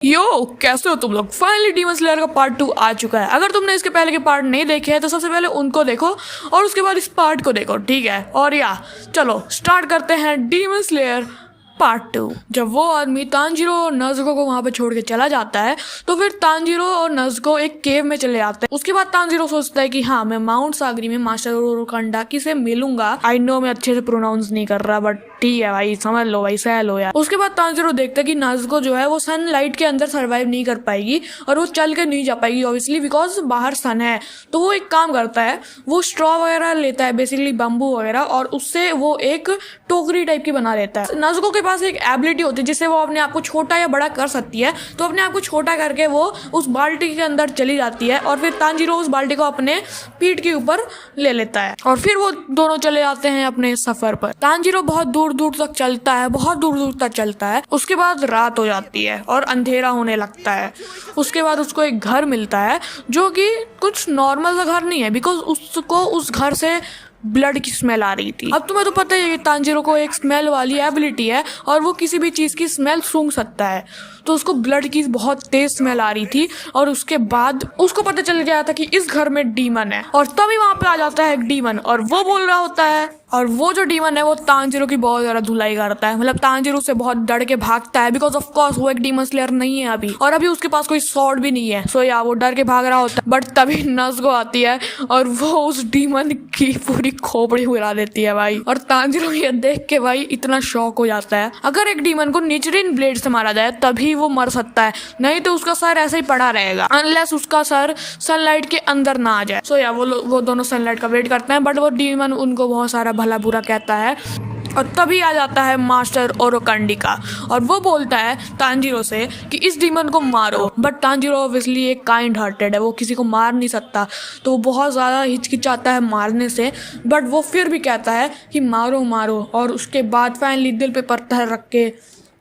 यो, कैसे हो तुम लोग। फाइनली डीमन स्लेयर का पार्ट 2 आ चुका है। अगर तुमने इसके पहले के पार्ट नहीं देखे हैं तो सबसे पहले उनको देखो और उसके बाद इस पार्ट को देखो, ठीक है। और चलो स्टार्ट करते हैं डीमन स्लेयर पार्ट 2। जब वो आदमी तांजीरो और नज़ुको को वहां पे छोड़ के चला जाता है तो फिर तांजीरो और नज़ुको एक केव में चले आते हैं। उसके बाद तांजीरो सोचता है कि हाँ, मैं माउंट सागरी में मास्टर ओरोकंडाकी से मिलूंगा। आई नो मैं अच्छे से प्रोनाउंस नहीं कर रहा, बट ठीक है भाई, समझ लो भाई, सह लो यार। उसके बाद तांजीरो देखता है कि नज़ुको जो है वो सनलाइट के अंदर सर्वाइव नहीं कर पाएगी और वो चल के नहीं जा पाएगी ऑब्वियसली, बिकॉज बाहर सन है। तो वो एक काम करता है, वो स्ट्रॉ वगैरह लेता है, बेसिकली बम्बू वगैरह, और उससे वो एक टोकरी टाइप की बना लेता है। नज़ुको के पास एक एबिलिटी होती है जिससे वो अपने आप को छोटा या बड़ा कर सकती है। तो अपने आप को छोटा करके वो उस बाल्टी के अंदर चली जाती है और फिर तांजीरो उस बाल्टी को अपने पीठ के ऊपर ले लेता है और फिर वो दोनों चले जाते हैं अपने सफर पर। तांजीरो बहुत दूर दूर तक चलता है, बहुत दूर दूर तक चलता है। उसके बाद रात हो जाती है और अंधेरा होने लगता है। उसके बाद उसको एक घर मिलता है जो कि कुछ नॉर्मल सा घर नहीं है, बिकॉज उसको उस घर से ब्लड की स्मेल आ रही थी। अब तुम्हें तो पता ही है कि तांजीरो को एक स्मेल वाली एबिलिटी है और वो किसी भी चीज की स्मेल सूंघ सकता है। तो उसको ब्लड की बहुत तेज स्मेल आ रही थी और उसके बाद उसको पता चल गया था कि इस घर में डीमन है। और तभी वहां पे आ जाता है एक डीमन और वो बोल रहा होता है, और वो जो डीमन है वो तांजीरो की बहुत ज्यादा धुलाई करता है। मतलब तांजीरो से बहुत डर के भागता है, बिकॉज ऑफ कोर्स वो एक डीमन स्लेयर नहीं है अभी, और अभी उसके पास कोई स्वॉर्ड भी नहीं है। सो वो डर के भाग रहा होता है। बट तभी नज़ुको आती है और वो उस डीमन की पूरी खोपड़ी उड़ा देती है भाई। और तांजीरो ये देख के भाई इतना शॉक हो जाता है। अगर एक डीमन को निचरिन ब्लेड से मारा जाए तभी वो मर सकता है, नहीं तो उसका सर ऐसे ही पड़ा रहेगा अनलेस उसका सर सनलाइट के अंदर ना आ जाए। सो वो दोनों सनलाइट का वेट करते हैं, बट वो डीमन उनको बहुत सारा भला बुरा कहता है। और तभी आ जाता है मास्टर ओरोकंडिका और वो बोलता है तांजीरो से कि इस डीमन को मारो। बट तांजीरो ऑब्वियसली एक काइंड हार्टेड है, वो किसी को मार नहीं सकता, तो वो बहुत ज़्यादा हिचकिचाता है मारने से। बट वो फिर भी कहता है कि मारो मारो, और उसके बाद फाइनली दिल पे पत्थर रख के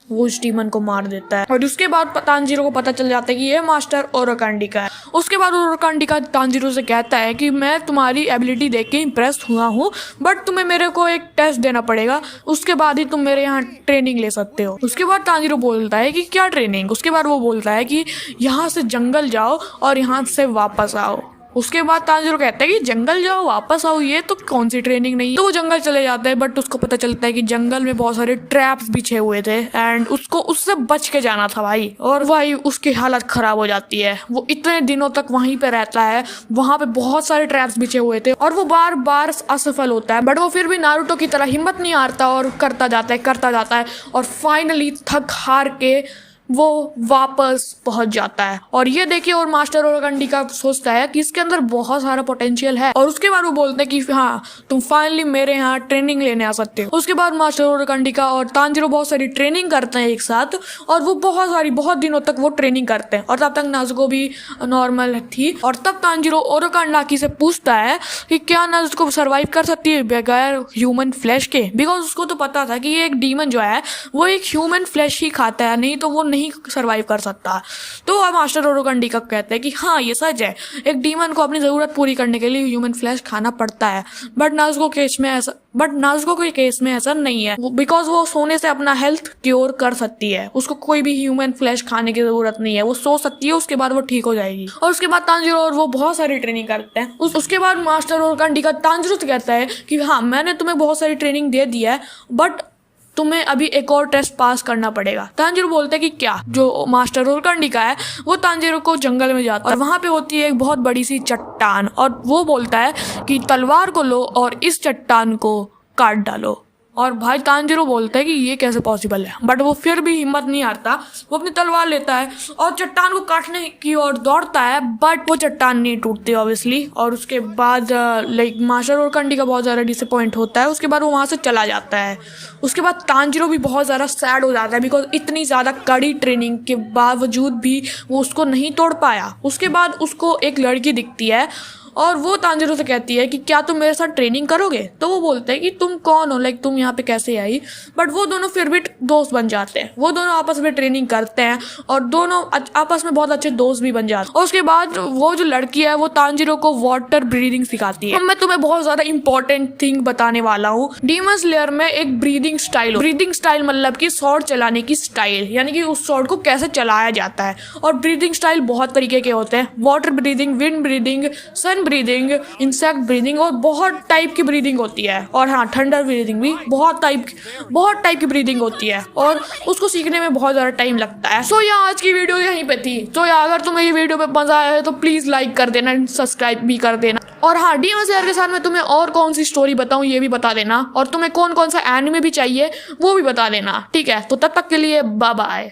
वो उस डीमन को मार देता है। और उसके बाद तांजीरो को पता चल जाता है कि ये मास्टर ओरोकंडिका है। उसके बाद ओरोकंडिका तांजीरो से कहता है कि मैं तुम्हारी एबिलिटी देख के इम्प्रेस हुआ हूँ, बट तुम्हें मेरे को एक टेस्ट देना पड़ेगा, उसके बाद ही तुम मेरे यहाँ ट्रेनिंग ले सकते हो। उसके बाद तांजीरो बोलता है कि क्या ट्रेनिंग। उसके बाद वो बोलता है कि यहाँ से जंगल जाओ और यहाँ से वापस आओ। उसके बाद तांजीरो कहता है कि जंगल जाओ वापस आओ, ये तो कौन सी ट्रेनिंग नहीं है। तो वो जंगल चले जाता है, बट उसको पता चलता है कि जंगल में बहुत सारे ट्रैप्स बिछे हुए थे एंड उसको उससे बच के जाना था भाई। और भाई उसकी हालत खराब हो जाती है। वो इतने दिनों तक वहीं पे रहता है, वहां पे बहुत सारे ट्रैप्स बिछे हुए थे और वो बार बार असफल होता है। बट वो फिर भी नारुतो की तरह हिम्मत नहीं हारता और करता जाता है और फाइनली थक हार के वो वापस पहुंच जाता है। और ये देखिए, और मास्टर ओरोकंडिका सोचता है कि इसके अंदर बहुत सारा पोटेंशियल है। और उसके बाद वो बोलते हैं कि हाँ, तुम फाइनली मेरे यहाँ ट्रेनिंग लेने आ सकते हो। उसके बाद मास्टर ओरोकंडिका और तांजीरो बहुत सारी ट्रेनिंग करते हैं एक साथ, और वो बहुत दिनों तक वो ट्रेनिंग करते हैं। और तब तक नज़ुको भी नॉर्मल थी। और तब तांजीरो ओरोकंडाकी से पूछता है कि क्या नज़ुको सर्वाइव कर सकती है बगैर ह्यूमन फ्लैश के, बिकॉज उसको तो पता था कि ये एक डीमन जो है वो एक ह्यूमन फ्लैश ही खाता है, नहीं तो वो नहीं सरवाइव कर सकता। तो अब मास्टर ओरोकंडिका कहते हैं कि हाँ, ये सच है, एक डीमन को अपनी जरूरत पूरी करने के लिए ह्यूमन फ्लैश खाना पड़ता है। बट नज़ुको के केस में ऐसा नहीं है, बिकॉज वो सोने से अपना हेल्थ क्योर कर सकती है। उसको कोई भी ह्यूमन फ्लैश खाने की जरूरत नहीं है, वो सो सकती है, उसके बाद वो ठीक हो जाएगी। और उसके बाद तांजीरो और वो बहुत सारी ट्रेनिंग करते हैं। उसके बाद मास्टर ओरोकंडिका तांजीरो से कहता है कि हाँ, मैंने तुम्हें बहुत सारी ट्रेनिंग दे दी है, बट तुम्हें अभी एक और टेस्ट पास करना पड़ेगा। तांजीरो बोलते हैं कि क्या। जो मास्टर ओरोकंडिका है वो तांजीरो को जंगल में जाता है और वहां पे होती है एक बहुत बड़ी सी चट्टान, और वो बोलता है कि तलवार को लो और इस चट्टान को काट डालो। और भाई तांजीरो बोलता है कि ये कैसे पॉसिबल है, बट वो फिर भी हिम्मत नहीं हारता। वो अपनी तलवार लेता है और चट्टान को काटने की ओर दौड़ता है, बट वो चट्टान नहीं टूटती ऑब्वियसली। और उसके बाद मास्टर ओरोकंडिका बहुत ज़्यादा डिसअपॉइंट होता है। उसके बाद वो वहाँ से चला जाता है। उसके बाद तांजीरो भी बहुत ज़्यादा सैड हो जाता है, बिकॉज इतनी ज़्यादा कड़ी ट्रेनिंग के बावजूद भी वो उसको नहीं तोड़ पाया। उसके बाद उसको एक लड़की दिखती है और वो तांजिरो से कहती है कि क्या तुम मेरे साथ ट्रेनिंग करोगे। तो वो बोलते हैं कि तुम कौन हो, लाइक तुम यहाँ पे कैसे आई। बट वो दोनों फिर भी दोस्त बन जाते हैं, वो दोनों आपस में ट्रेनिंग करते हैं और दोनों आपस में बहुत अच्छे दोस्त भी बन जाते हैं। और उसके बाद वो जो लड़की है वो तांजिरो को वाटर ब्रीदिंग सिखाती है। मैं तुम्हें बहुत ज्यादा इंपॉर्टेंट थिंग बताने वाला हूँ। डीमन स्लेयर में एक ब्रीदिंग स्टाइल मतलब कि स्वॉर्ड चलाने की स्टाइल, यानी कि उस स्वॉर्ड को कैसे चलाया जाता है। और ब्रीदिंग स्टाइल बहुत तरीके के होते हैं, water breathing, wind breathing, sun breathing, insect breathing और बहुत टाइप की ब्रीदिंग होती है। और हाँ, थंडर ब्रीदिंग भी बहुत टाइप की ब्रीदिंग होती है और उसको सीखने में बहुत ज़्यादा टाइम लगता है। सो यार आज की वीडियो यहीं पे थी। तो यार अगर तुम्हें ये वीडियो पे मजा आया है तो प्लीज़ लाइक कर देना, सब्सक्राइब भी कर देना। और हाँ, डीमन स्लेयर के साथ मैं तुम्हें और कौन सी स्टोरी बताऊँ ये भी बता देना, और तुम्हें कौन कौन सा एनिमे भी चाहिए वो भी बता देना, ठीक है। तो तब तक के लिए बाय बाय।